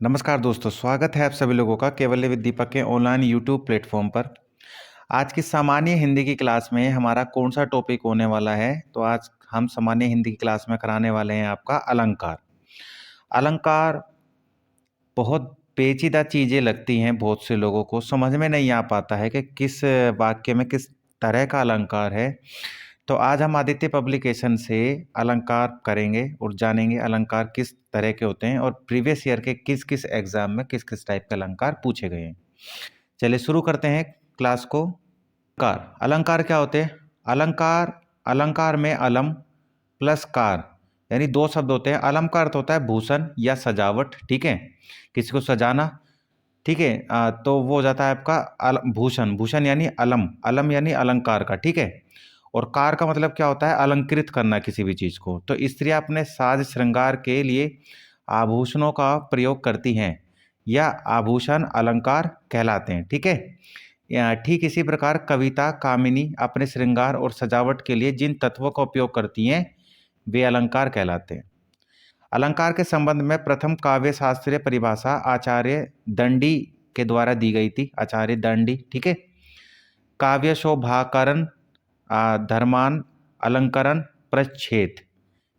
नमस्कार दोस्तों, स्वागत है आप सभी लोगों का केवल्य विद दीपक के ऑनलाइन यूट्यूब प्लेटफॉर्म पर। आज की सामान्य हिंदी की क्लास में हमारा कौन सा टॉपिक होने वाला है? तो आज हम सामान्य हिंदी की क्लास में कराने वाले हैं आपका अलंकार। अलंकार बहुत पेचीदा चीज़ें लगती हैं, बहुत से लोगों को समझ में नहीं आ पाता है कि किस वाक्य में किस तरह का अलंकार है। तो आज हम आदित्य पब्लिकेशन से अलंकार करेंगे और जानेंगे अलंकार किस तरह के होते हैं और प्रीवियस ईयर के किस किस एग्जाम में किस किस टाइप के अलंकार पूछे गए हैं। चलिए शुरू करते हैं क्लास को। अलंकार अलंकार क्या होते हैं? अलंकार अलंकार में अलम प्लस कार यानी दो शब्द होते हैं। अलम का अर्थ होता है भूषण या सजावट, ठीक है, किसी को सजाना, ठीक है। तो वो हो जाता है आपका भूषण। भूषण यानी अलम, अलम यानी अलंकार का, ठीक है। और कार का मतलब क्या होता है? अलंकृत करना किसी भी चीज को। तो स्त्रियां अपने साज श्रृंगार के लिए आभूषणों का प्रयोग करती हैं या आभूषण अलंकार कहलाते हैं, ठीक है। ठीक इसी प्रकार कविता कामिनी अपने श्रृंगार और सजावट के लिए जिन तत्वों का उपयोग करती हैं वे अलंकार कहलाते हैं। अलंकार के संबंध में प्रथम काव्य शास्त्रीय परिभाषा आचार्य दंडी के द्वारा दी गई थी। आचार्य दंडी, ठीक है। काव्य शोभाकरण धर्मान अलंकरण प्रच्छेद,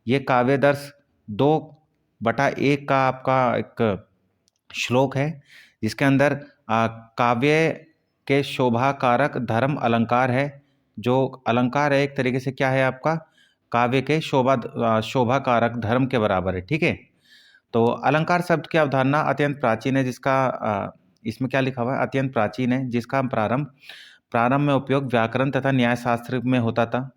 ये काव्यदर्श 2/1 का आपका एक श्लोक है जिसके अंदर काव्य के शोभा कारक धर्म अलंकार है। जो अलंकार है एक तरीके से क्या है आपका? काव्य के शोभा कारक धर्म के बराबर है, ठीक है। तो अलंकार शब्द की अवधारणा अत्यंत प्राचीन है, जिसका इसमें क्या लिखा हुआ है? अत्यंत प्राचीन है, जिसका प्रारंभ प्रारंभ में उपयोग व्याकरण तथा न्याय शास्त्र में होता था।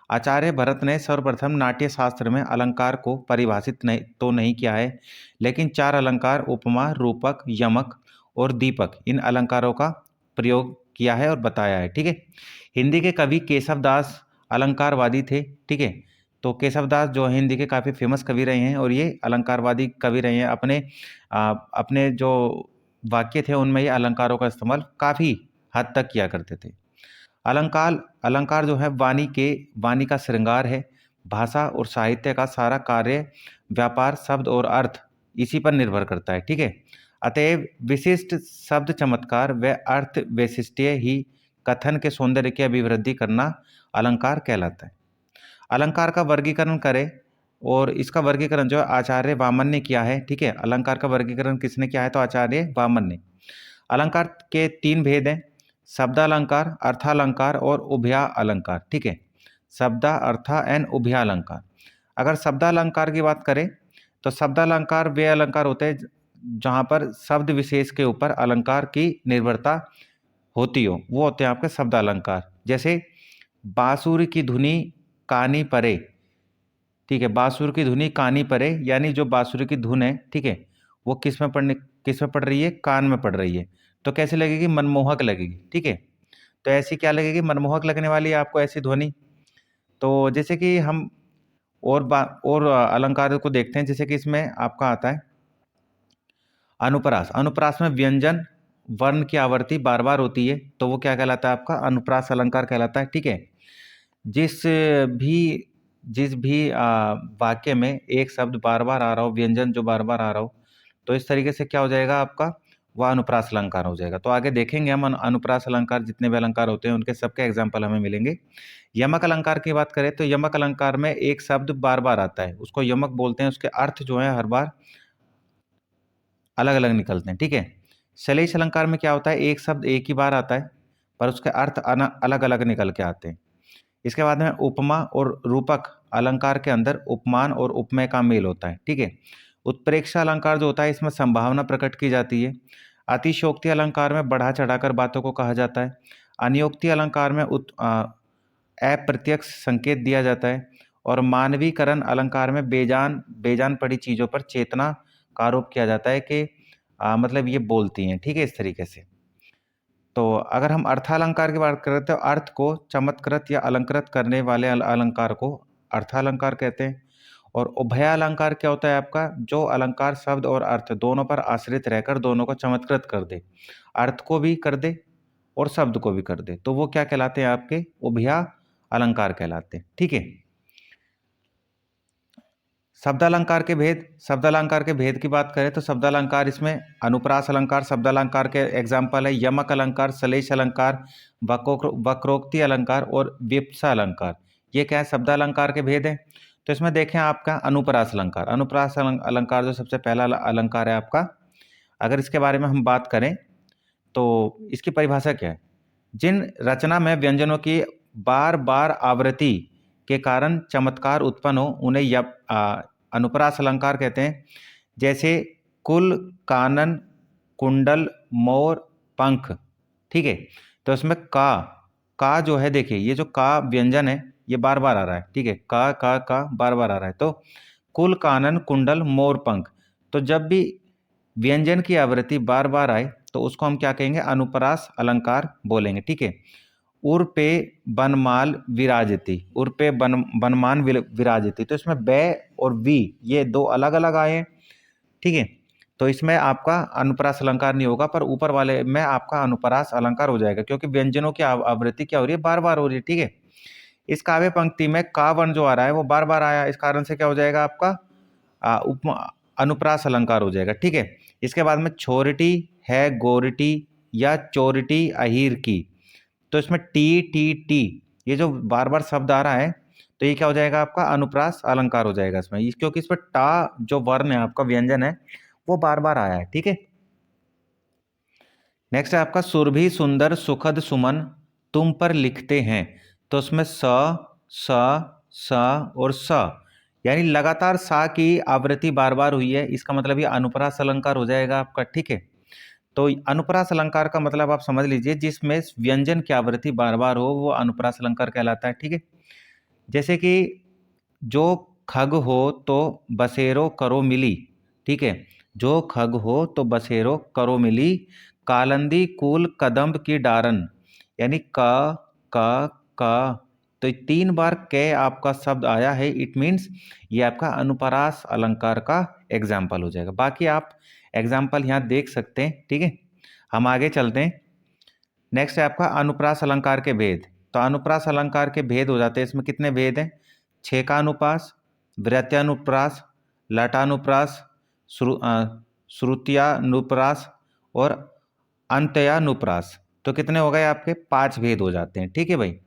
आचार्य भरत ने सर्वप्रथम नाट्य शास्त्र में अलंकार को परिभाषित नहीं किया है, लेकिन चार अलंकार उपमा, रूपक, यमक और दीपक, इन अलंकारों का प्रयोग किया है और बताया है, ठीक है। हिंदी के कवि केशवदास अलंकारवादी थे, ठीक है। तो केशवदास जो हिंदी के काफ़ी फेमस कवि रहे हैं और ये अलंकारवादी कवि रहे हैं। अपने जो वाक्य थे उनमें ये अलंकारों का इस्तेमाल काफ़ी हद तक किया करते थे। अलंकार अलंकार जो है वाणी का श्रृंगार है। भाषा और साहित्य का सारा कार्य व्यापार शब्द और अर्थ इसी पर निर्भर करता है, ठीक है। अतएव विशिष्ट शब्द चमत्कार व अर्थ वैशिष्ट्य ही कथन के सौंदर्य की अभिवृद्धि करना अलंकार कहलाता है। अलंकार का वर्गीकरण करें, और इसका वर्गीकरण जो है आचार्य वामन ने किया है, ठीक है। अलंकार का वर्गीकरण किसने किया है? तो आचार्य वामन ने। अलंकार के 3 भेद हैं: शब्दालंकार, अर्थालंकार और उभया अलंकार, ठीक है। शब्दा अर्था एंड उभया अलंकार। अगर शब्दालंकार की बात करें तो शब्दालंकार वे अलंकार होते हैं जहाँ पर शब्द विशेष के ऊपर अलंकार की निर्भरता होती हो, वो होते हैं आपके शब्दालंकार। जैसे बांसुरी की धुनी कानी परे, ठीक है। बांसुरी की धुनी कानी परे यानी जो बांसुरी की धुन है, ठीक है, वो किस में पड़ रही है? कान में पड़ रही है। तो कैसे लगेगी? मनमोहक लगेगी, ठीक है। तो ऐसी क्या लगेगी? मनमोहक लगने वाली है आपको ऐसी ध्वनि। तो जैसे कि हम और अलंकारों को देखते हैं, जैसे कि इसमें आपका आता है अनुप्रास। अनुप्रास में व्यंजन वर्ण की आवर्ती बार बार होती है, तो वो क्या कहलाता है? आपका अनुप्रास अलंकार कहलाता है, ठीक है। जिस भी जिस भी वाक्य में एक शब्द बार बार आ रहा हो, व्यंजन जो बार बार आ रहा हो, तो इस तरीके से क्या हो जाएगा आपका? वह अनुप्रास अलंकार हो जाएगा। तो आगे देखेंगे हम अनुप्रास अलंकार, जितने भी अलंकार होते हैं उनके सबके एग्जाम्पल हमें मिलेंगे। यमक अलंकार की बात करें तो यमक अलंकार में एक शब्द बार बार आता है, उसको यमक बोलते हैं। उसके अर्थ जो है हर बार अलग अलग निकलते हैं, ठीक है। शलेष अलंकार में क्या होता है? एक शब्द एक ही बार आता है पर उसके अर्थ अलग अलग निकल के आते हैं। इसके बाद में उपमा और रूपक अलंकार के अंदर उपमान और उपमेय का मेल होता है, ठीक है। उत्प्रेक्षा अलंकार जो होता है इसमें संभावना प्रकट की जाती है। अतिशयोक्ति अलंकार में बढ़ा चढ़ाकर बातों को कहा जाता है। अनियोक्ति अलंकार में अप्रत्यक्ष संकेत दिया जाता है। और मानवीकरण अलंकार में बेजान बेजान पड़ी चीजों पर चेतना का आरोप किया जाता है कि मतलब ये बोलती हैं, ठीक है, इस तरीके से। तो अगर हम अर्थालंकार की बात करें तो अर्थ को चमत्कृत या अलंकृत करने वाले अलंकार को अर्थालंकार कहते हैं। और उभयालंकार क्या होता है आपका? जो अलंकार शब्द और अर्थ दोनों पर आश्रित रहकर दोनों को चमत्कृत कर दे, अर्थ को भी कर दे और शब्द को भी कर दे, तो वो क्या कहलाते हैं? आपके उभया अलंकार कहलाते हैं, ठीक है। शब्दालंकार के भेद, शब्दालंकार के भेद की बात करें तो शब्दालंकार इसमें अनुप्रास अलंकार शब्दालंकार के एग्जाम्पल है, यमक अलंकार, सलेश अलंकार, वक्रोक्ति अलंकार और विप्सा अलंकार। ये क्या है, शब्दालंकार के भेद है। तो इसमें देखें आपका अनुप्रास अलंकार, अनुप्रास अलंकार जो सबसे पहला अलंकार है आपका, अगर इसके बारे में हम बात करें तो इसकी परिभाषा क्या है, जिन रचना में व्यंजनों की बार बार आवृत्ति के कारण चमत्कार उत्पन्न हो उन्हें अनुप्रास अलंकार कहते हैं। जैसे कुल, कानन, कुंडल, मोर, पंख। ठीक है, तो इसमें का जो है, देखिए ये जो का व्यंजन है ये बार बार आ रहा है। ठीक है, का बार बार आ रहा है। तो कुल, कानन, कुंडल, मोर, पंख। तो जब भी व्यंजन की आवृत्ति बार बार आए तो उसको हम क्या कहेंगे, अनुप्रास अलंकार बोलेंगे। ठीक है, उर पे बनमाल विराजती, उर पे बनमान विराजती। तो इसमें बे और वी ये दो अलग अलग आए हैं। ठीक है, तो इसमें आपका अनुप्रास अलंकार नहीं होगा, पर ऊपर वाले में आपका अनुप्रास अलंकार हो जाएगा, क्योंकि व्यंजनों की आवृत्ति क्या हो रही है, बार बार हो रही है। ठीक है, इस काव्य पंक्ति में का वर्ण जो आ रहा है वो बार बार आया, इस कारण से क्या हो जाएगा आपका अनुप्रास अलंकार हो जाएगा। ठीक है, इसके बाद में छोरिटी है, गोरिटी या चोरिटी अहीर की। तो इसमें टी ये जो बार बार शब्द आ रहा है तो ये क्या हो जाएगा, आपका अनुप्रास अलंकार हो जाएगा इसमें, क्योंकि इसमें टा जो वर्ण है आपका व्यंजन है वो बार बार आया है। ठीक है, नेक्स्ट है आपका सुरभि सुंदर सुखद सुमन तुम पर लिखते हैं। तो उसमें स और स यानी लगातार सा की आवृत्ति बार बार हुई है, इसका मतलब ये अनुप्रास अलंकार हो जाएगा आपका। ठीक है, तो अनुप्रास अलंकार का मतलब आप समझ लीजिए, जिसमें व्यंजन की आवृत्ति बार बार हो वो अनुप्रास अलंकार कहलाता है। ठीक है, जैसे कि जो खग हो तो बसेरो करो मिली। ठीक है, जो खग हो तो बसेरो करो मिली, कालंदी कूल कदम्ब की डारन। यानी का तो तीन बार कै आपका शब्द आया है, इट मीन्स ये आपका अनुप्रास अलंकार का एग्जाम्पल हो जाएगा। बाकी आप एग्जाम्पल यहाँ देख सकते हैं। ठीक है, हम आगे चलते हैं। नेक्स्ट है आपका अनुप्रास अलंकार के भेद। तो अनुप्रास अलंकार के भेद हो जाते हैं, इसमें कितने भेद हैं, छेकानुप्रास, वृत्यानुप्रास, लटानुप्रास, श्रुत्यानुप्रास और अंत्यानुप्रास। तो कितने हो गए आपके, 5 भेद हो जाते हैं। ठीक है भाई,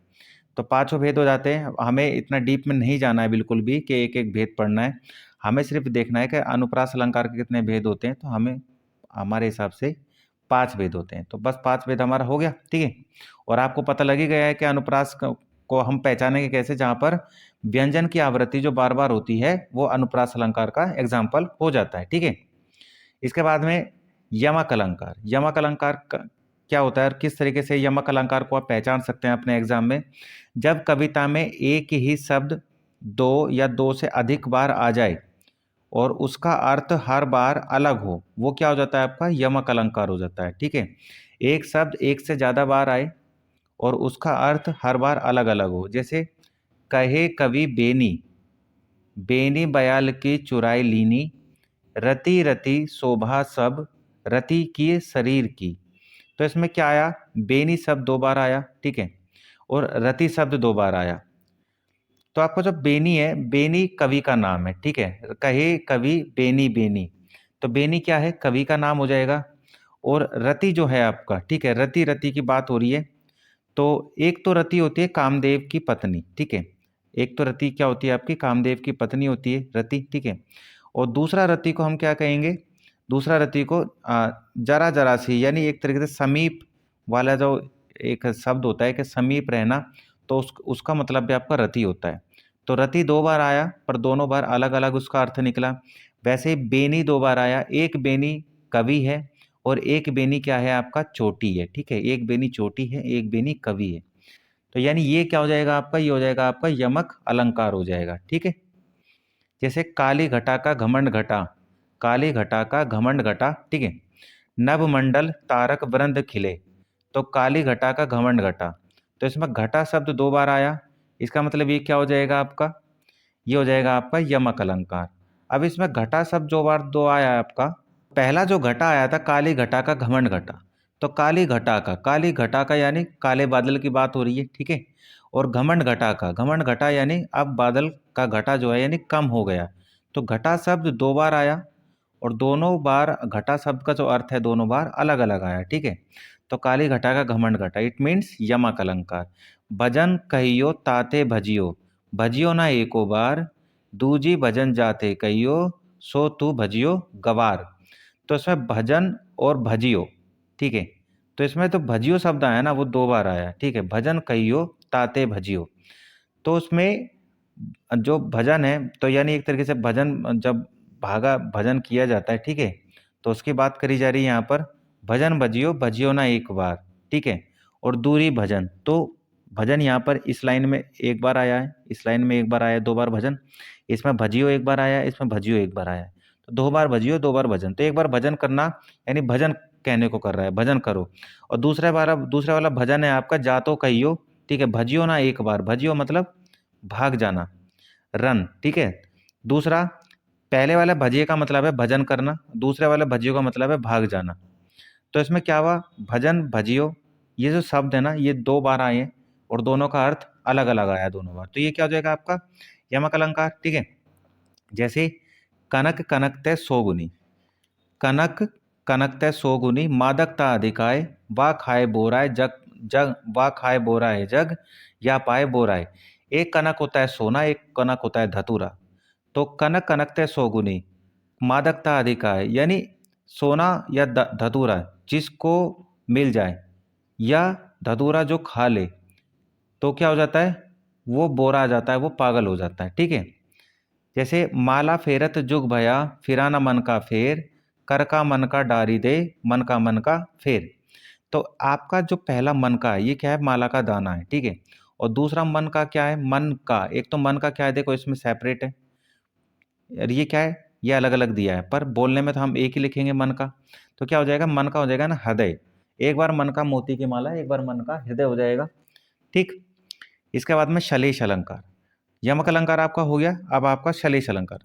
तो 5 भेद हो जाते हैं। हमें इतना डीप में नहीं जाना है बिल्कुल भी कि एक एक भेद पढ़ना है, हमें सिर्फ देखना है कि अनुप्रास अलंकार के कितने भेद होते हैं। तो हमें हमारे हिसाब से 5 भेद होते हैं, तो बस 5 भेद हमारा हो गया। ठीक है, और आपको पता लग ही गया है कि अनुप्रास को हम पहचानेंगे कैसे, जहाँ पर व्यंजन की आवृत्ति जो बार बार होती है वो अनुप्रास अलंकार का एग्जाम्पल हो जाता है। ठीक है, इसके बाद में यमक अलंकार। यमक अलंकार क्या होता है और किस तरीके से यमक अलंकार को आप पहचान सकते हैं अपने एग्जाम में, जब कविता में एक ही शब्द 2 या 2 से अधिक बार आ जाए और उसका अर्थ हर बार अलग हो, वो क्या हो जाता है, आपका यमक अलंकार हो जाता है। ठीक है, एक शब्द एक से ज़्यादा बार आए और उसका अर्थ हर बार अलग अलग हो, जैसे कहे कवि बेनी, बेनी बयाल की चुराई लीनी, रति रति शोभा सब रति की शरीर की। तो इसमें क्या आया, बेनी शब्द 2 बार आया। ठीक है, और रति शब्द 2 बार आया। तो आपका जो बेनी है, बेनी कवि का नाम है। ठीक है, कहे कवि बेनी, बेनी तो बेनी क्या है, कवि का नाम हो जाएगा। और रति जो है आपका, ठीक है, रति की बात हो रही है। तो एक तो रति होती है कामदेव की पत्नी। ठीक है, एक तो रति क्या होती है आपकी, कामदेव की पत्नी होती है रति। ठीक है, और दूसरा रति को हम क्या कहेंगे, दूसरा रति को जरा जरा सी, यानी एक तरीके से समीप वाला जो एक शब्द होता है कि समीप रहना, तो उसका मतलब भी आपका रति होता है। तो रति 2 बार आया पर दोनों बार अलग अलग उसका अर्थ निकला। वैसे ही बेनी 2 बार आया, एक बेनी कवि है और एक बेनी क्या है आपका, चोटी है। ठीक है, एक बेनी चोटी है, एक बेनी कवि है। तो यानी ये क्या हो जाएगा आपका, ये हो जाएगा आपका यमक अलंकार हो जाएगा। ठीक है, जैसे काली घटा का घमंड घटा, काली घटा का घमंड घटा। ठीक है, नभमंडल तारक वृंद खिले, तो काली घटा का घमंड घटा। तो इसमें घटा शब्द 2 बार आया, इसका मतलब ये क्या हो जाएगा आपका, ये हो जाएगा आपका यमक अलंकार। अब इसमें घटा शब्द जो बार 2 आया है आपका, पहला जो घटा आया था काली घटा का घमंड घटा, तो काली घटा का यानी काले बादल की बात हो रही है। ठीक है, और घमंड घटा यानी अब बादल का घटा जो है यानी कम हो गया, तो घटा शब्द 2 बार आया और दोनों बार घटा शब्द का जो अर्थ है दोनों बार अलग अलग आया, ठीक है। तो काली घटा का घमंड घटा, इट मीन्स यमक अलंकार। भजन कहियो ताते भजियो, भजियो ना एको बार, दूजी भजन जाते कहियो, सो तू भजियो गवार। तो इसमें भजन और भजियो, ठीक है। तो इसमें तो भजियो शब्द आया ना, वो 2 बार आया, ठीक है। भजन कहियो ताते भजियो, तो उसमें जो भजन है तो यानी एक तरीके से भजन जब भागा भजन किया जाता है, ठीक है। तो उसकी बात करी जा रही है यहाँ पर। भजन भजियो, भजियो ना एक बार, ठीक है। और दूरी भजन, तो भजन यहाँ पर इस लाइन में एक बार आया है, इस लाइन में एक बार आया है, 2 बार भजन। इसमें भजियो एक बार आया है, इसमें भजियो एक बार आया है। तो 2 बार भजियो, 2 बार भजन। तो एक बार भजन करना यानी भजन कहने को कर रहा है, भजन करो। और दूसरा वाला भजन है आपका जातो कहियो, ठीक है। भजियो ना एक बार, भजियो मतलब भाग जाना, रन, ठीक है। दूसरा, पहले वाला भजिए का मतलब है भजन करना, दूसरे वाले भजियो का मतलब है भाग जाना। तो इसमें क्या हुआ, भजन भजियो, ये जो शब्द है ना ये 2 बार आए हैं और दोनों का अर्थ अलग अलग आया दोनों बार। तो ये क्या हो जाएगा आपका यमक अलंकार, ठीक है। जैसे कनक कनकते सोगुनी, कनक कनकते सोगुनी, मादकता अधिकाय, वा खाए बोराय जग, जग वा खाए बोराय जग, या पाए बोराय। एक कनक होता है सोना, एक कनक होता है धतूरा। तो कनक कनकते सोगुनी, मादकता अधिकाय यानी सोना या धतूरा जिसको मिल जाए, या धतूरा जो खा ले, तो क्या हो जाता है, वो बोरा आ जाता है, वो पागल हो जाता है, ठीक है। जैसे माला फेरत जुग भया, फिराना मन का फेर, कर का मन का डारी दे, मन का फेर। तो आपका जो पहला मन का है ये क्या है, माला का दाना है, ठीक है। और दूसरा मन का क्या है, मन का, एक तो मन का क्या है देखो इसमें सेपरेट है, और ये क्या है, ये अलग अलग दिया है, पर बोलने में तो हम एक ही लिखेंगे मन का। तो क्या हो जाएगा, मन का हो जाएगा ना हृदय। एक बार मन का मोती की माला, एक बार मन का हृदय हो जाएगा, ठीक। इसके बाद में शलेष अलंकार, यमक अलंकार आपका हो गया। अब आपका शलेष अलंकार,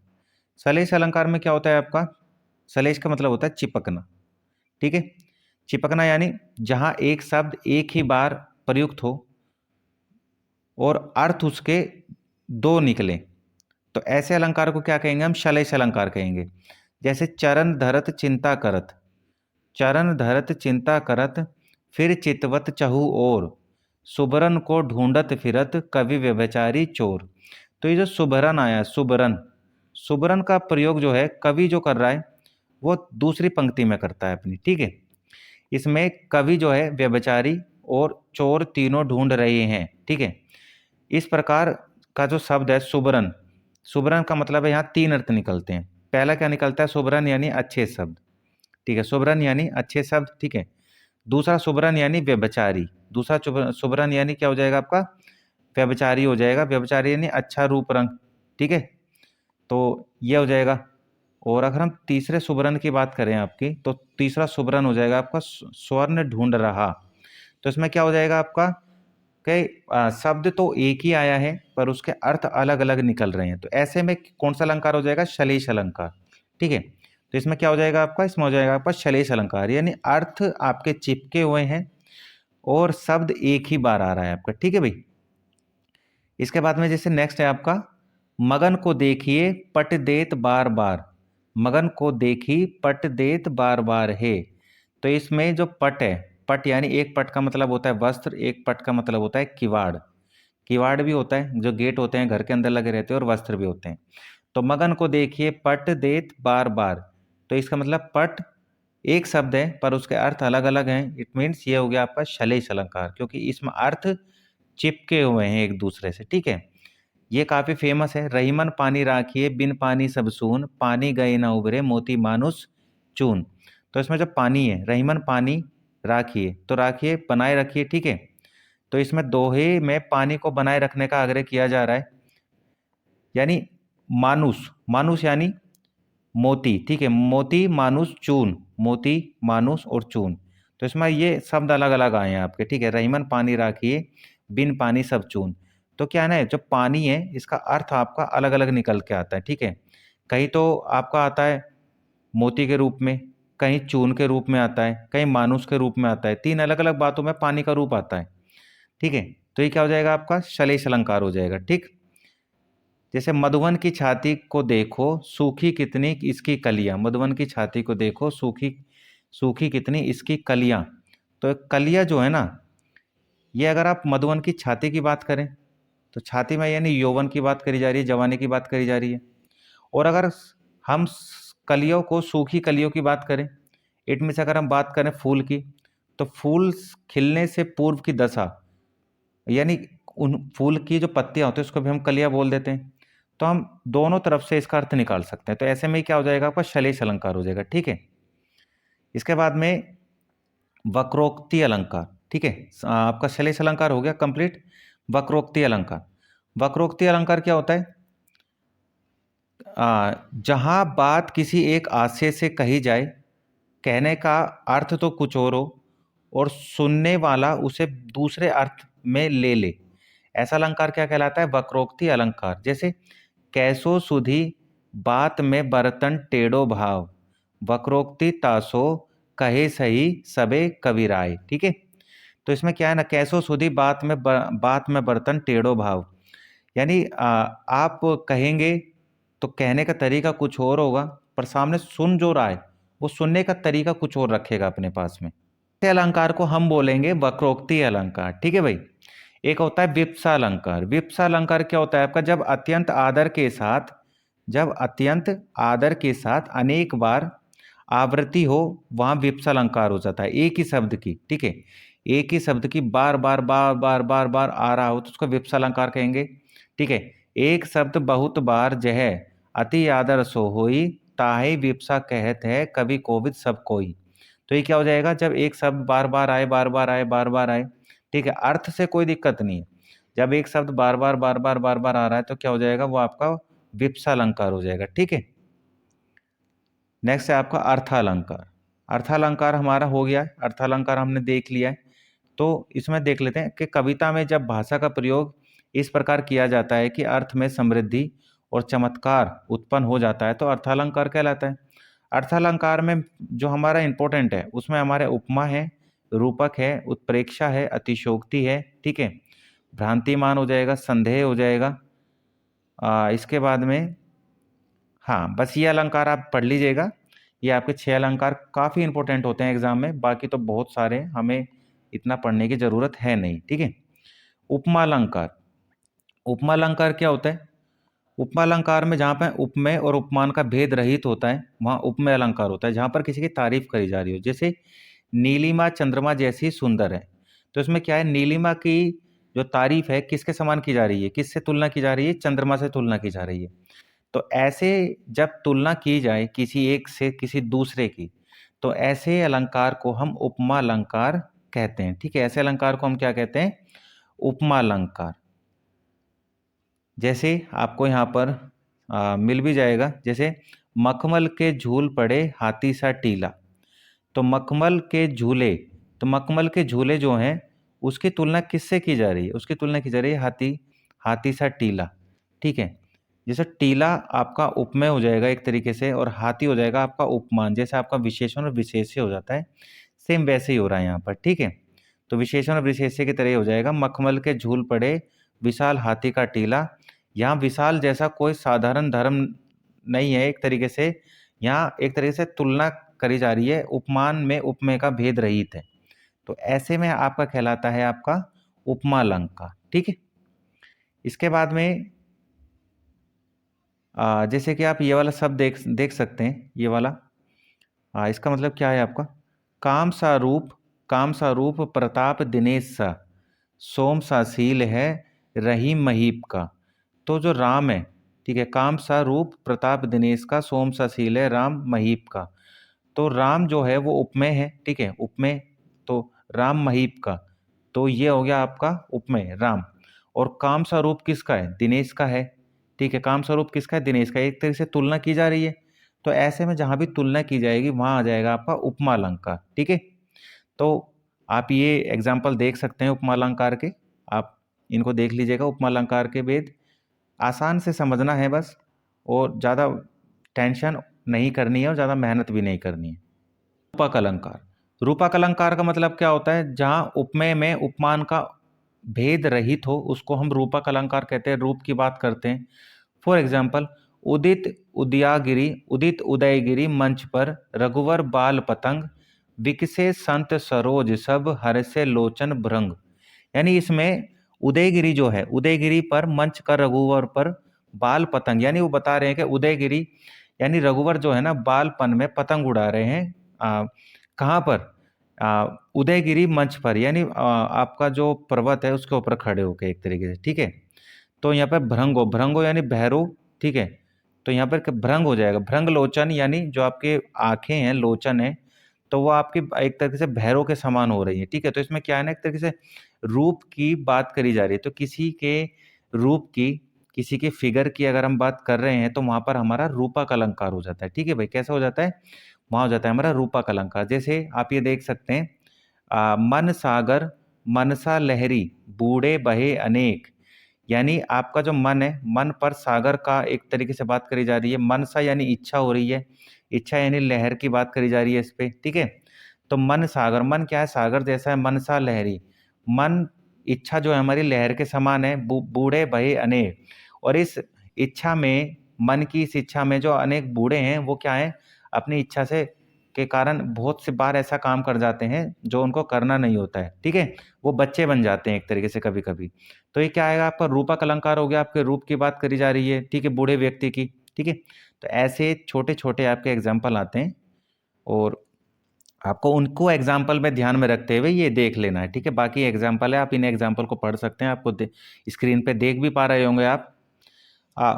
शलेष अलंकार में क्या होता है आपका, शलेष का मतलब होता है चिपकना, ठीक है। चिपकना यानी जहां एक शब्द एक ही बार प्रयुक्त हो और अर्थ उसके 2 निकले, तो ऐसे अलंकार को क्या कहेंगे हम, शलेष अलंकार कहेंगे। जैसे चरण धरत चिंता करत, चरण धरत चिंता करत, फिर चितवत चहु और, सुबरन को ढूंढत फिरत, कवि व्यभिचारी चोर। तो ये जो सुबरन आया, सुबरन, सुबरन का प्रयोग जो है कवि जो कर रहा है वो दूसरी पंक्ति में करता है अपनी, ठीक है। इसमें कवि जो है व्यभिचारी और चोर तीनों ढूंढ रहे हैं, ठीक है। इस प्रकार का जो शब्द है सुबरन, सुबरन का मतलब है यहाँ 3 अर्थ निकलते हैं। पहला क्या निकलता है, सुबरन यानी अच्छे शब्द, ठीक है, सुबरन यानी अच्छे शब्द, ठीक है। दूसरा सुबरन यानी व्यभिचारी, दूसरा सुबरन यानी क्या हो जाएगा आपका, व्यभिचारी हो जाएगा, व्यभिचारी यानी अच्छा रूप रंग, ठीक है। तो ये हो जाएगा। और अगर हम तीसरे सुबरन की बात करें आपकी, तो तीसरा सुबरन हो जाएगा आपका स्वर्ण ढूंढ रहा। तो इसमें क्या हो जाएगा आपका कि शब्द तो एक ही आया है पर उसके अर्थ अलग अलग निकल रहे हैं। तो ऐसे में कौन सा अलंकार हो जाएगा, शलेष अलंकार, ठीक है। तो इसमें क्या हो जाएगा आपका, इसमें हो जाएगा आपका शलेष अलंकार, यानी अर्थ आपके चिपके हुए हैं और शब्द एक ही बार आ रहा है आपका, ठीक है भाई। इसके बाद में जैसे नेक्स्ट है आपका, मगन को देखिए पट देत बार बार, मगन को देखी पट देत बार बार है। तो इसमें जो पट है, पट यानी एक पट का मतलब होता है वस्त्र, एक पट का मतलब होता है किवाड़, किवाड़ भी होता है जो गेट होते हैं घर के अंदर लगे रहते हैं, और वस्त्र भी होते हैं। तो मगन को देखिए पट देत बार बार, तो इसका मतलब पट एक शब्द है पर उसके अर्थ अलग अलग हैं। इट मीन्स ये हो गया आपका शलेष अलंकार, क्योंकि इसमें अर्थ चिपके हुए हैं एक दूसरे से, ठीक है। ये काफी फेमस है, रहीमन पानी राखिए बिन पानी सब सून, पानी गए ना उभरे मोती मानुस चून। तो इसमें जो पानी है, रहीमन पानी राखिए, तो राखिए बनाए रखिए, ठीक है। तो इसमें दोहे में पानी को बनाए रखने का आग्रह किया जा रहा है, यानी मानुस, मानुस यानी मोती, ठीक है, मोती मानुस चून, मोती मानुस और चून। तो इसमें ये शब्द अलग अलग आए हैं आपके, ठीक है। रहीमन पानी राखिए बिन पानी सब चून, तो क्या है ना, जो पानी है इसका अर्थ आपका अलग अलग निकल के आता है, ठीक है। कहीं तो आपका आता है मोती के रूप में, कहीं चून के रूप में आता है, कहीं मानुस के रूप में आता है, 3 अलग अलग बातों में पानी का रूप आता है, ठीक है। तो ये क्या हो जाएगा आपका शलेष अलंकार हो जाएगा, ठीक। जैसे मधुवन की छाती को देखो सूखी कितनी इसकी कलियां, मधुवन की छाती को देखो सूखी सूखी कितनी इसकी कलियां। तो कलियां जो है ना, ये अगर आप मधुवन की छाती की बात करें तो छाती में यानी यौवन की बात करी जा रही है, जवानी की बात करी जा रही है। और अगर हम कलियों को सूखी कलियों की बात करें, इट मीन्स अगर हम बात करें फूल की, तो फूल खिलने से पूर्व की दशा, यानी उन फूल की जो पत्तियां होती है उसको भी हम कलियां बोल देते हैं। तो हम दोनों तरफ से इसका अर्थ निकाल सकते हैं। तो ऐसे में क्या हो जाएगा, आपका शलेष अलंकार हो जाएगा। ठीक है, इसके बाद में वक्रोक्ति अलंकार। ठीक है, आपका शलेष अलंकार हो गया कंप्लीट। वक्रोक्ति अलंकार, वक्रोक्ति अलंकार क्या होता है? जहां बात किसी एक आशय से कही जाए, कहने का अर्थ तो कुछ और हो और सुनने वाला उसे दूसरे अर्थ में ले ले, ऐसा अलंकार क्या कहलाता है? वक्रोक्ति अलंकार। जैसे कैसो सुधी बात में बर्तन टेढ़ो भाव, वक्रोक्ति तासो कहे सही सबे कबीराय। ठीक है, तो इसमें क्या है ना, कैसो सुधी बात में बर्तन टेढ़ो भाव, यानी आप कहेंगे तो कहने का तरीका कुछ और होगा, पर सामने सुन जो रहा है वो सुनने का तरीका कुछ और रखेगा अपने पास में। ऐसे अलंकार को हम बोलेंगे वक्रोक्ति अलंकार। ठीक है भाई। एक होता है विप्सा अलंकार। विप्सा अलंकार क्या होता है आपका? जब अत्यंत आदर के साथ अनेक बार आवृत्ति हो, वहां विप्सा अलंकार हो जाता है, एक ही शब्द की। ठीक है, एक ही शब्द की बार बार बार बार बार बार आ रहा हो तो उसको विप्सा अलंकार कहेंगे। ठीक है, एक शब्द बहुत बार जह अति आदर सो होई, ताहे विप्सा कहत है कवि कोविद सब कोई। तो ये क्या हो जाएगा? जब एक शब्द बार बार आए बार बार आए बार बार आए, ठीक है, अर्थ से कोई दिक्कत नहीं है, जब एक शब्द बार बार बार बार बार बार आ रहा है तो क्या हो जाएगा? वो आपका विप्सा अलंकार हो जाएगा। ठीक है, नेक्स्ट है आपका अर्थालंकार। अर्थालंकार हमारा हो गया है, अर्थालंकार हमने देख लिया है। तो इसमें देख लेते हैं कि कविता में जब भाषा का प्रयोग इस प्रकार किया जाता है कि अर्थ में समृद्धि और चमत्कार उत्पन्न हो जाता है तो अर्थालंकार कहलाता है। अर्थालंकार में जो हमारा इंपॉर्टेंट है उसमें हमारे उपमा है, रूपक है, उत्प्रेक्षा है, अतिशयोक्ति है। ठीक है, भ्रांतिमान हो जाएगा, संदेह हो जाएगा। इसके बाद में हाँ, बस ये अलंकार आप पढ़ लीजिएगा। ये आपके 6 अलंकार काफ़ी इंपॉर्टेंट होते हैं एग्जाम में, बाकी तो बहुत सारे हमें इतना पढ़ने की ज़रूरत है नहीं। ठीक है, उपमा अलंकार। उपमा अलंकार क्या होता है? उपमा अलंकार में जहाँ पे उपमेय और उपमान का भेद रहित होता है वहाँ उपमेय अलंकार होता है, जहाँ पर किसी की तारीफ करी जा रही हो। जैसे नीलिमा चंद्रमा जैसी सुंदर है, तो इसमें क्या है, नीलिमा की जो तारीफ है किसके समान की जा रही है, किससे तुलना की जा रही है? चंद्रमा से तुलना की जा रही है। तो ऐसे जब तुलना की जाए किसी एक से किसी दूसरे की, तो ऐसे अलंकार को हम उपमा अलंकार कहते हैं। ठीक है, ऐसे अलंकार को हम क्या कहते हैं? उपमा अलंकार। जैसे आपको यहाँ पर मिल भी जाएगा, जैसे मखमल के झूल पड़े हाथी सा टीला। तो मखमल के झूले, तो मखमल के झूले जो हैं उसकी तुलना किससे की जा रही है? उसकी तुलना की जा रही है हाथी, हाथी सा टीला। ठीक है, जैसे टीला आपका उपमेय हो जाएगा एक तरीके से और हाथी हो जाएगा आपका उपमान। जैसे आपका विशेषण और विशेष्य हो जाता है, सेम वैसे ही हो रहा है यहाँ पर। ठीक है, तो विशेषण और विशेष्य की तरह ही हो जाएगा। मखमल के झूल पड़े विशाल हाथी का टीला। यहाँ विशाल जैसा कोई साधारण धर्म नहीं है, एक तरीके से यहाँ एक तरीके से तुलना करी जा रही है, उपमान में उपमेय का भेद रहित है। तो ऐसे में आपका कहलाता है आपका उपमा अलंकार। ठीक है, इसके बाद में जैसे कि आप ये वाला शब्द देख सकते हैं, ये वाला इसका मतलब क्या है आपका? काम सा रूप प्रताप दिनेश सा, सोम सा शील है रहीम महीप का। तो जो राम है, ठीक है, काम सा रूप प्रताप दिनेश का, सोम सा शील है राम महीप का। तो राम जो है वो उपमेय है। ठीक है, उपमेय, तो राम महीप का, तो ये हो गया आपका उपमेय राम। और काम स्वरूप किसका है? दिनेश का है। ठीक है, काम स्वरूप किसका है? दिनेश का। एक तरह से तुलना की जा रही है, तो ऐसे में जहां भी तुलना की जाएगी वहां आ जाएगा आपका उपमा अलंकार। ठीक है, तो आप ये एग्जाम्पल देख सकते हैं उपमा अलंकार के, आप इनको देख लीजिएगा। उपमा अलंकार के भेद आसान से समझना है बस, और ज़्यादा टेंशन नहीं करनी है और ज़्यादा मेहनत भी नहीं करनी है। रूपक अलंकार। रूपक अलंकार का मतलब क्या होता है? जहाँ उपमेय में उपमान का भेद रहित हो उसको हम रूपक अलंकार कहते हैं, रूप की बात करते हैं। फॉर एग्जाम्पल, उदित उदित उदयगिरी मंच पर रघुवर बाल पतंग, विकसे संत सरोज सब हर्षे लोचन भृंग। यानी इसमें उदयगिरी जो है, उदयगिरी पर मंच कर रघुवर पर बाल पतंग, यानी वो बता रहे हैं कि उदयगिरी यानी रघुवर जो है ना बालपन में पतंग उड़ा रहे हैं। कहाँ पर? उदयगिरी मंच पर, यानी आपका जो पर्वत है उसके ऊपर खड़े होके एक तरीके से, ठीक है। तो यहाँ पर भृंगो, भृंगो यानी भैरव, ठीक है। तो यहाँ पर भृंग हो जाएगा, भृंग लोचन, यानी जो आपके आंखें हैं, लोचन है, तो वो आपकी एक तरीके से भैरव के समान हो रही है, ठीक है। तो इसमें क्या है ना, एक तरीके से रूप की बात करी जा रही है। तो किसी के रूप की, किसी के फिगर की अगर हम बात कर रहे हैं तो वहां पर हमारा रूपक अलंकार हो जाता है, ठीक है भाई। कैसा हो जाता है? वहां हो जाता है हमारा रूपक अलंकार। जैसे आप ये देख सकते हैं, मन सागर मनसा लहरी बूढ़े बहे अनेक। यानी आपका जो मन है, मन पर सागर का एक तरीके से बात करी जा रही है। मनसा यानी इच्छा हो रही है, इच्छा यानी लहर की बात करी जा रही है इस पे, ठीक है। तो मन सागर, मन क्या है? सागर जैसा है। मनसा लहरी, मन इच्छा जो है हमारी लहर के समान है। बूढ़े बहे अनेक, और इस इच्छा में, मन की इस इच्छा में जो अनेक बूढ़े हैं वो क्या है? अपनी इच्छा से के कारण बहुत से बार ऐसा काम कर जाते हैं जो उनको करना नहीं होता है, ठीक है। वो बच्चे बन जाते हैं एक तरीके से कभी कभी। तो ये क्या आएगा आपका? रूपक अलंकार हो गया, आपके रूप की बात करी जा रही है, ठीक है, बूढ़े व्यक्ति की, ठीक है। तो ऐसे छोटे छोटे आपके एग्जाम्पल आते हैं, और आपको उनको एग्जाम्पल में ध्यान में रखते हुए ये देख लेना है, ठीक है। बाकी एग्जाम्पल है, आप इन एग्जाम्पल को पढ़ सकते हैं। आपको स्क्रीन पे देख भी पा रहे होंगे आप। आ,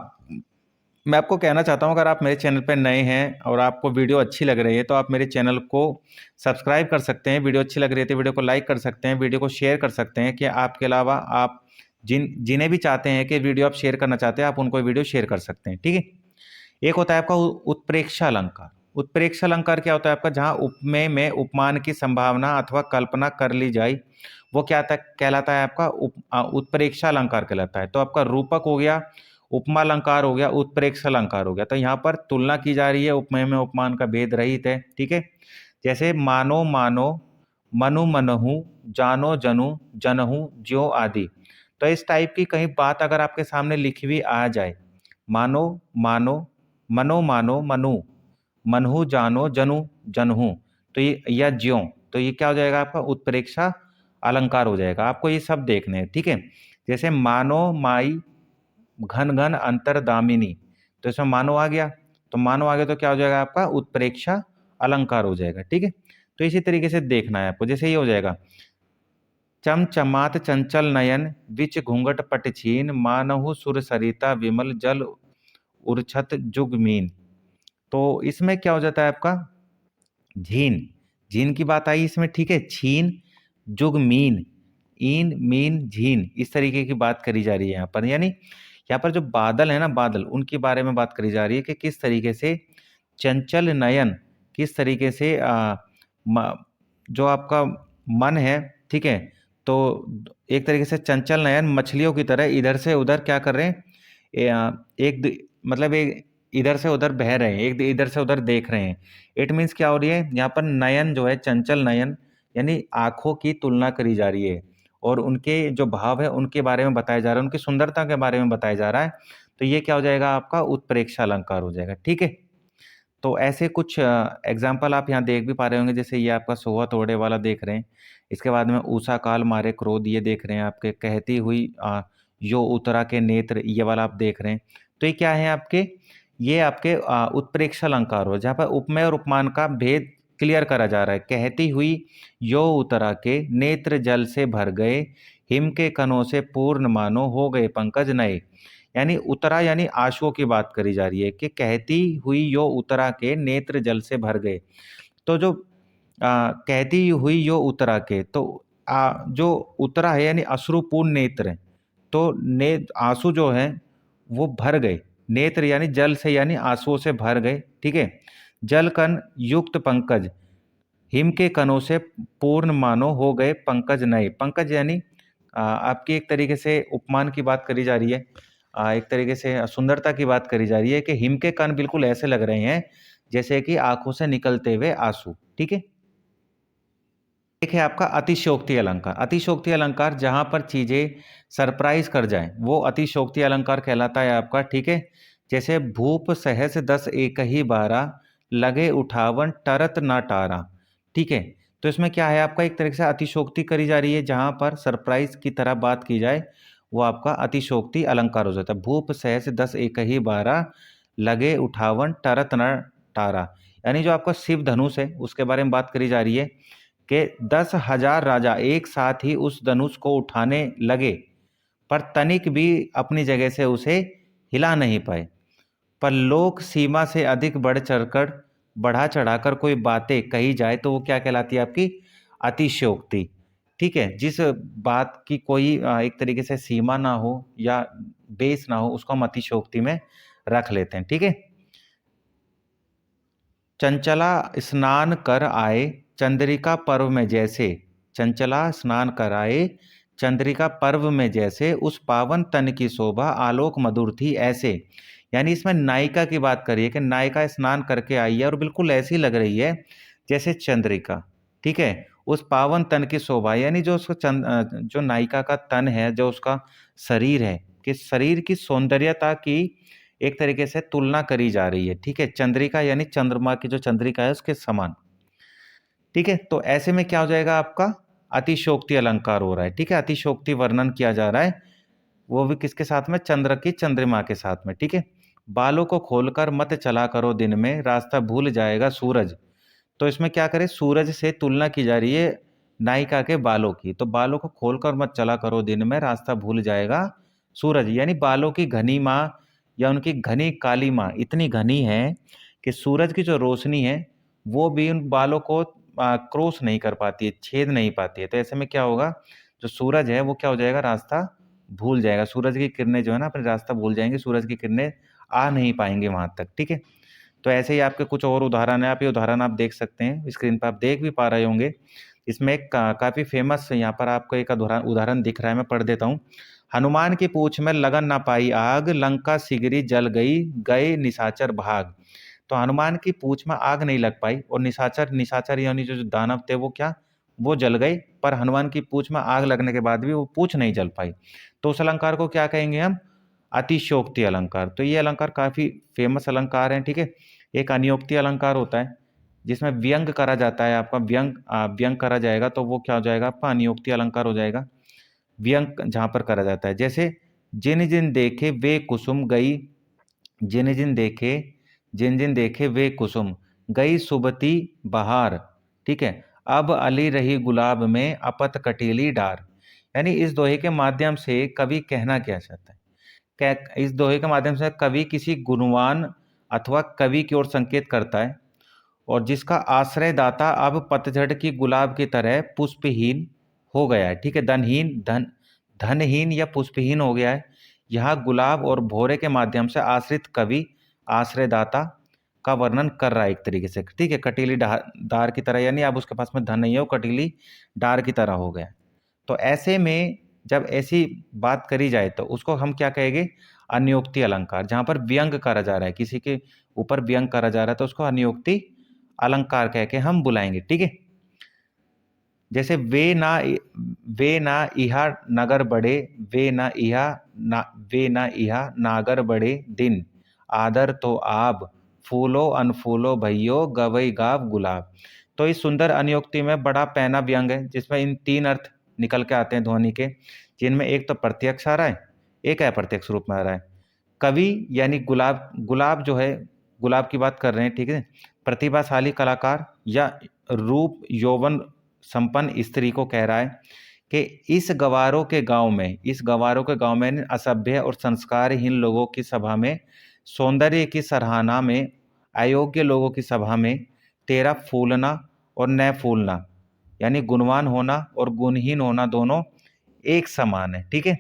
मैं आपको कहना चाहता हूँ, अगर आप मेरे चैनल पर नए हैं और आपको वीडियो अच्छी लग रही है तो आप मेरे चैनल को सब्सक्राइब कर सकते हैं। वीडियो अच्छी लग रही है तो वीडियो को लाइक कर सकते हैं, वीडियो को शेयर कर सकते हैं। कि आपके अलावा आप जिन्हें भी चाहते हैं कि वीडियो आप शेयर करना चाहते हैं, आप उनको वीडियो शेयर कर सकते हैं, ठीक है। एक होता है आपका उत्प्रेक्षा अलंकार। उत्प्रेक्षा अलंकार क्या होता है आपका? जहां उपमेय में उपमान की संभावना अथवा कल्पना कर ली जाए, वो क्या कहलाता है आपका? उत्प्रेक्षा अलंकार कहलाता है। तो आपका रूपक हो गया, उपमा अलंकार हो गया, उत्प्रेक्षा अलंकार हो गया। तो यहाँ पर तुलना की जा रही है, उपमेय में उपमान का भेद रहित है, ठीक है। जैसे मानो मानो, मनु मनहु, जानो जनू, जनहु ज्यो आदि। तो इस टाइप की कहीं बात अगर आपके सामने लिखी हुई आ जाए, मानो मानो, मनो मानो मनु, मनहु जानो जनू जनहु, तो ये या ज्यों, तो ये क्या हो जाएगा आपका? उत्प्रेक्षा अलंकार हो जाएगा। आपको ये सब देखने हैं, ठीक है। जैसे मानो माई घन घन अंतरदामिनी, तो इसमें मानो आ गया, तो मानो आ गया तो क्या हो जाएगा आपका? उत्प्रेक्षा अलंकार हो जाएगा, ठीक है। तो इसी तरीके से देखना है आपको। जैसे ये हो जाएगा, चमचमात चंचल नयन विच घूंघट पट छीन, मानहु सुर सरिता विमल जल उर्छत जुगमीन। तो इसमें क्या हो जाता है आपका? झीन, झीन की बात आई इसमें, ठीक है। छीन, जुग मीन, ईन मीन झीन, इस तरीके की बात करी जा रही है यहाँ पर। यानी यहाँ पर जो बादल है ना, बादल, उनके बारे में बात करी जा रही है कि किस तरीके से चंचल नयन, किस तरीके से जो आपका मन है, ठीक है। तो एक तरीके से चंचल नयन मछलियों की तरह इधर से उधर क्या कर रहे हैं? मतलब एक इधर से उधर बह रहे हैं, एक इधर से उधर देख रहे हैं। इट मीन्स क्या हो रही है यहाँ पर? नयन जो है, चंचल नयन, यानी आंखों की तुलना करी जा रही है, और उनके जो भाव है उनके बारे में बताया जा रहा है, उनकी सुंदरता के बारे में बताया जा रहा है। तो ये क्या हो जाएगा आपका? उत्प्रेक्षा अलंकार हो जाएगा, ठीक है। तो ऐसे कुछ एग्जाम्पल आप यहाँ देख भी पा रहे होंगे। जैसे ये आपका सोहा तोड़े वाला देख रहे हैं, इसके बाद में ऊषा काल मारे क्रोध, ये देख रहे हैं आपके। कहती हुई यो उतरा के नेत्र, ये वाला आप देख रहे हैं। तो ये क्या है आपके? ये आपके उत्प्रेक्षा अलंकार हो, जहाँ पर उपमेय और उपमान का भेद क्लियर करा जा रहा है। कहती हुई यो उतरा के नेत्र जल से भर गए, हिम के कणों से पूर्ण मानो हो गए पंकज नए। यानी उतरा यानी आंसुओं की बात करी जा रही है कि कहती हुई यो उतरा के नेत्र जल से भर गए। तो जो कहती हुई यो उतरा के, तो जो उतरा है यानी अश्रुपूर्ण नेत्र है। तो आंसू जो है वो भर गए, नेत्र यानी जल से, यानी आंसुओं से भर गए, ठीक है। जल कण युक्त पंकज, हिम के कणों से पूर्ण मानो हो गए पंकज नए। पंकज यानी आपकी एक तरीके से उपमान की बात करी जा रही है, एक तरीके से सुंदरता की बात करी जा रही है कि हिम के कण बिल्कुल ऐसे लग रहे हैं जैसे कि आंखों से निकलते हुए आंसू, ठीक है। एक है आपका अतिशयोक्ति अलंकार। अतिशयोक्ति अलंकार जहां पर चीजें सरप्राइज कर जाए वो अतिशयोक्ति अलंकार कहलाता है आपका, ठीक है। जैसे भूप सहस दस एक ही बारा, लगे उठावन टरत ना टारा, ठीक है। तो इसमें क्या है आपका, एक तरीके से अतिशयोक्ति करी जा रही है, जहां पर सरप्राइज की तरह बात की जाए वो आपका अतिशयोक्ति अलंकार हो जाता है। भूप सहस दस एक ही बारा, लगे उठावन टरत न टारा, यानी जो आपका शिव धनुष है उसके बारे में बात करी जा रही है कि 10,000 राजा एक साथ ही उस धनुष को उठाने लगे, पर तनिक भी अपनी जगह से उसे हिला नहीं पाए। पर लोक सीमा से अधिक बढ़ा चढ़ाकर कोई बातें कही जाए तो वो क्या कहलाती है आपकी, अतिशयोक्ति, ठीक है। जिस बात की कोई एक तरीके से सीमा ना हो या बेस ना हो उसको हम अतिशयोक्ति में रख लेते हैं, ठीक है। चंचला स्नान कर आए चंद्रिका पर्व में जैसे, चंचला स्नान कर आए चंद्रिका पर्व में जैसे, उस पावन तन की शोभा आलोक मधुर थी ऐसे। यानी इसमें नायिका की बात करिए कि नायिका स्नान करके आई है और बिल्कुल ऐसी लग रही है जैसे चंद्रिका, ठीक है। उस पावन तन की शोभा यानी जो उसको जो नायिका का तन है, जो उसका शरीर है, कि शरीर की सौंदर्यता की एक तरीके से तुलना करी जा रही है, ठीक है। चंद्रिका यानी चंद्रमा की जो चंद्रिका है उसके समान, ठीक है। तो ऐसे में क्या हो जाएगा आपका, अतिशयोक्ति अलंकार हो रहा है, ठीक है। अतिशयोक्ति वर्णन किया जा रहा है, वो भी किसके साथ में, चंद्र की चंद्रमा के साथ में, ठीक है। बालों को खोलकर मत चला करो दिन में, रास्ता भूल जाएगा सूरज। तो इसमें क्या करें, सूरज से तुलना की जा रही है नायिका के बालों की। तो बालों को खोलकर मत चला करो दिन में, रास्ता भूल जाएगा सूरज, यानी बालों की घनी माँ या उनकी घनी काली माँ इतनी घनी है कि सूरज की जो रोशनी है वो भी उन बालों को क्रॉस नहीं कर पाती है, छेद नहीं पाती है। तो ऐसे में क्या होगा, जो सूरज है वो क्या हो जाएगा, रास्ता भूल जाएगा। सूरज की किरणें जो है ना अपने रास्ता भूल जाएंगे, सूरज की किरणें आ नहीं पाएंगे वहां तक, ठीक है। तो ऐसे ही आपके कुछ और उदाहरण है, आप ये उदाहरण आप देख सकते हैं स्क्रीन पर, आप देख भी पा रहे होंगे। इसमें एक काफी फेमस यहाँ पर आपको एक उदाहरण दिख रहा है, मैं पढ़ देता हूँ। हनुमान की पूंछ में लगन ना पाई आग, लंका सिगरी जल गई, गए निशाचर भाग। तो हनुमान की पूंछ में आग नहीं लग पाई और निशाचर निशाचर यानी जो दानव थे वो क्या, वो जल गए, पर हनुमान की पूंछ में आग लगने के बाद भी वो पूंछ नहीं जल पाई। तो उस अलंकार को क्या कहेंगे हम, अतिशयोक्ति अलंकार। तो ये अलंकार काफी फेमस अलंकार है, ठीक है। एक अनियोक्ति अलंकार होता है जिसमें व्यंग करा जाता है, आपका व्यंग व्यंग करा जाएगा तो वो क्या हो जाएगा आपका, अनियोक्ति अलंकार हो जाएगा। व्यंग जहां पर करा जाता है, जैसे जिन जिन देखे वे कुसुम गई, जिन जिन देखे, जिन जिन देखे वे कुसुम गई सुबती बहार, ठीक है। अब अली रही गुलाब में अपत कटीली डार। यानी इस दोहे के माध्यम से कवि कहना क्या चाहता है, इस दोहे के माध्यम से कवि किसी गुणवान अथवा कवि की ओर संकेत करता है, और जिसका आश्रयदाता अब पतझड़ की गुलाब की तरह पुष्पहीन हो गया है, ठीक है। धनहीन या पुष्पहीन हो गया है। यहाँ गुलाब और भौरे के माध्यम से आश्रित कवि आश्रयदाता का वर्णन कर रहा है एक तरीके से, ठीक है। कटीली डार की तरह, यानी अब उसके पास में धन नहीं है, वो कटीली डार की तरह हो गया। तो ऐसे में जब ऐसी बात करी जाए तो उसको हम क्या कहेंगे, अनियोक्ति अलंकार। जहां पर व्यंग करा जा रहा है, किसी के ऊपर व्यंग करा जा रहा है तो उसको अनियोक्ति अलंकार कह के हम बुलाएंगे, ठीक है। जैसे वे ना इहा नगर बड़े, वे ना इहा ना वे ना इहा नागर बड़े दिन, आदर तो आब फूलो अनफूलो भइयो गवई गाव गुलाब। तो इस सुंदर अनियोक्ति में बड़ा पैना व्यंग है जिसमें इन तीन अर्थ निकल के आते हैं ध्वनि के, जिनमें एक तो प्रत्यक्ष आ रहा है, एक अप्रत्यक्ष रूप में आ रहा है। कवि यानी गुलाब, गुलाब जो है, गुलाब की बात कर रहे हैं, ठीक है। प्रतिभाशाली कलाकार या रूप यौवन संपन्न स्त्री को कह रहा है कि इस गवारों के गांव में, इस गवारों के गांव में असभ्य और संस्कारहीन लोगों की सभा में, सौंदर्य की सराहना में, अयोग्य लोगों की सभा में तेरा फूलना और न फूलना, यानी गुणवान होना और गुणहीन होना दोनों एक समान है, ठीक है।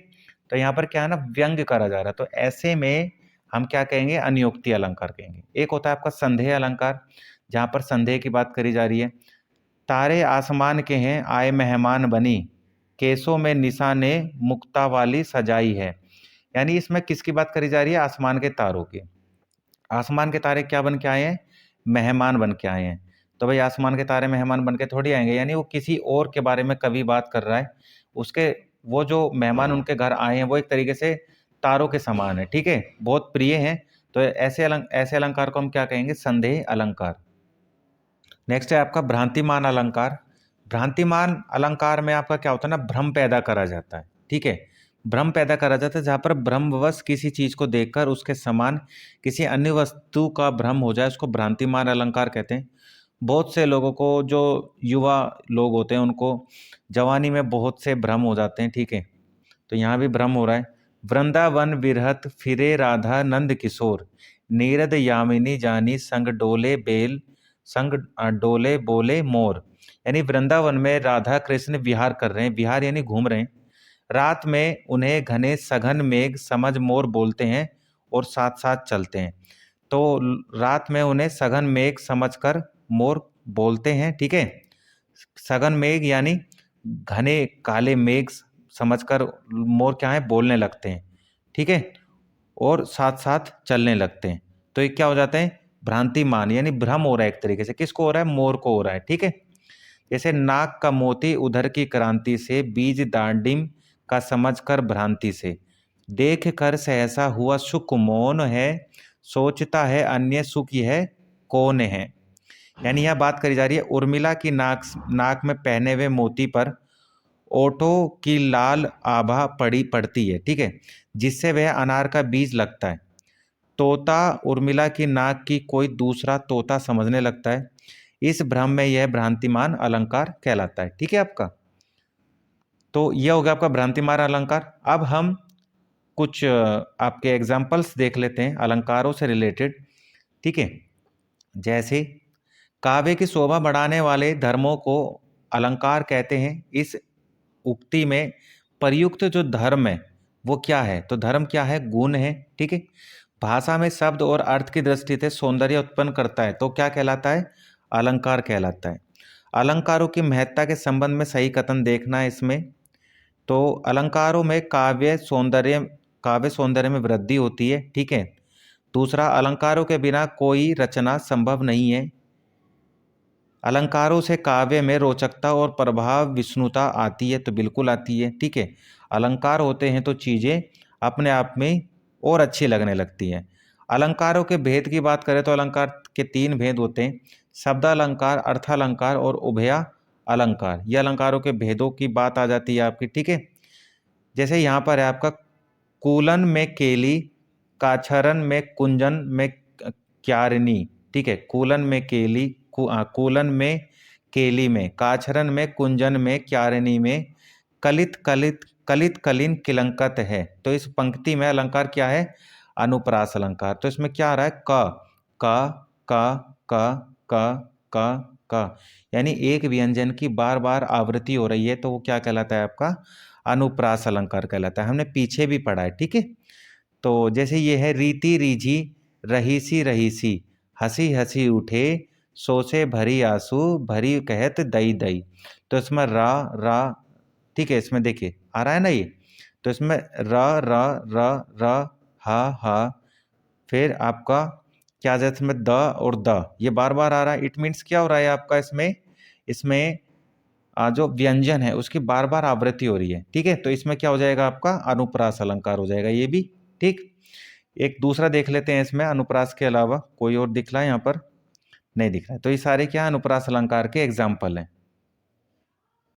तो यहाँ पर क्या है ना, व्यंग करा जा रहा है। तो ऐसे में हम क्या कहेंगे, अनियोक्ति अलंकार कहेंगे। एक होता है आपका संदेह अलंकार, जहां पर संदेह की बात करी जा रही है। तारे आसमान के हैं आए मेहमान बनी, केसों में निशा ने मुक्ता वाली सजाई है। यानी इसमें किसकी बात करी जा रही है, आसमान के तारों की। आसमान के तारे क्या बन के आए हैं, मेहमान बन के आए हैं। तो भाई आसमान के तारे मेहमान बन के थोड़ी आएंगे, यानी वो किसी और के बारे में कवि बात कर रहा है। उसके वो जो मेहमान उनके घर आए हैं वो एक तरीके से तारों के समान है, ठीक है, बहुत प्रिय हैं। तो ऐसे अलंकार को हम क्या कहेंगे? संदेह अलंकार। नेक्स्ट है आपका भ्रांतिमान अलंकार। भ्रांतिमान अलंकार में आपका क्या होता है ना, भ्रम पैदा करा जाता है, ठीक है, भ्रम पैदा करा जाता है, जहां पर भ्रमवश किसी चीज को देखकर उसके समान किसी अन्य वस्तु का भ्रम हो जाए, उसको भ्रांतिमान अलंकार कहते हैं। बहुत से लोगों को, जो युवा लोग होते हैं, उनको जवानी में बहुत से भ्रम हो जाते हैं, ठीक है, तो यहाँ भी भ्रम हो रहा है। वृंदावन विरहत फिरे राधा नंद किशोर, नीरद यामिनी जानी संग डोले बेल, संग डोले बोले मोर। यानी वृंदावन में राधा कृष्ण विहार कर रहे हैं, विहार यानी घूम रहे हैं, रात में उन्हें घने सघन मेघ समझ मोर बोलते हैं और साथ साथ चलते हैं। तो रात में उन्हें सघन मेघ समझकर मोर बोलते हैं, ठीक है, सघन मेघ यानी घने काले मेघ समझकर मोर क्या है, बोलने लगते हैं, ठीक है, और साथ साथ चलने लगते हैं। तो ये क्या हो जाते हैं? भ्रांतिमान, यानी भ्रम हो रहा है एक तरीके से, किसको हो रहा है? मोर को हो रहा है, ठीक है। जैसे नाक का मोती उधर की क्रांति से, बीज दांडिम का समझकर भ्रांति से, देख कर सहसा हुआ सुख मौन है, सोचता है अन्य सुख यह कौन है। यानी यह बात करी जा रही है उर्मिला की नाक में पहने हुए मोती पर ओठों की लाल आभा पड़ती है, ठीक है, जिससे वह अनार का बीज लगता है। तोता उर्मिला की नाक की कोई दूसरा तोता समझने लगता है। इस भ्रम में यह भ्रांतिमान अलंकार कहलाता है, ठीक है आपका। तो यह हो गया आपका भ्रांतिमान अलंकार। अब हम कुछ आपके एग्जाम्पल्स देख लेते हैं अलंकारों से रिलेटेड, ठीक है। जैसे काव्य की शोभा बढ़ाने वाले धर्मों को अलंकार कहते हैं। इस उक्ति में प्रयुक्त जो धर्म है वो क्या है? तो धर्म क्या है? गुण है, ठीक है। भाषा में शब्द और अर्थ की दृष्टि से सौंदर्य उत्पन्न करता है, तो क्या कहलाता है? अलंकार कहलाता है। अलंकारों की महत्ता के संबंध में सही कथन देखना है इसमें। तो अलंकारों में काव्य सौंदर्य में वृद्धि होती है, ठीक है। दूसरा, अलंकारों के बिना कोई रचना संभव नहीं है। अलंकारों से काव्य में रोचकता और प्रभाव विष्णुता आती है, तो बिल्कुल आती है, ठीक है। अलंकार होते हैं तो चीज़ें अपने आप में और अच्छी लगने लगती हैं। अलंकारों के भेद की बात करें तो अलंकार के 3 भेद होते हैं: शब्दालंकार, अर्थालंकार और उभया अलंकार। ये अलंकारों के भेदों की बात आ जाती है आपकी, ठीक है। जैसे यहाँ पर है आपका कूलन में केली, काछरन में कुंजन में क्यारिनी, ठीक है। कूलन में केली, कूलन में केली में, काछरन में, कुंजन में, क्यारिनी में, कलित कलित कलित कलिन किलंकत है। तो इस पंक्ति में अलंकार क्या है? अनुप्रास अलंकार। तो इसमें क्या आ रहा है? क क क क क क, यानी एक व्यंजन की बार बार आवृत्ति हो रही है, तो वो क्या कहलाता है आपका? अनुप्रास अलंकार कहलाता है। हमने पीछे भी पढ़ा है, ठीक है। तो जैसे ये है रीति रीझी, रहीसी रहीसी, हंसी हंसी उठे, सोसे भरी आंसू, भरी कहत दई दई। तो इसमें रा, ठीक है, इसमें देखिए आ रहा है ना ये। तो इसमें र हा, फिर आपका क्या आ जाए इसमें? द और द, ये बार बार आ रहा है। इट मीन्स क्या हो रहा है आपका इसमें जो व्यंजन है उसकी बार बार आवृत्ति हो रही है, ठीक है। तो इसमें क्या हो जाएगा आपका? अनुप्रास अलंकार हो जाएगा ये भी, ठीक। एक दूसरा देख लेते हैं इसमें, अनुप्रास के अलावा कोई और दिख रहा है यहाँ पर? नहीं दिख रहा है। तो ये सारे क्या अनुप्रास अलंकार के एग्जाम्पल हैं,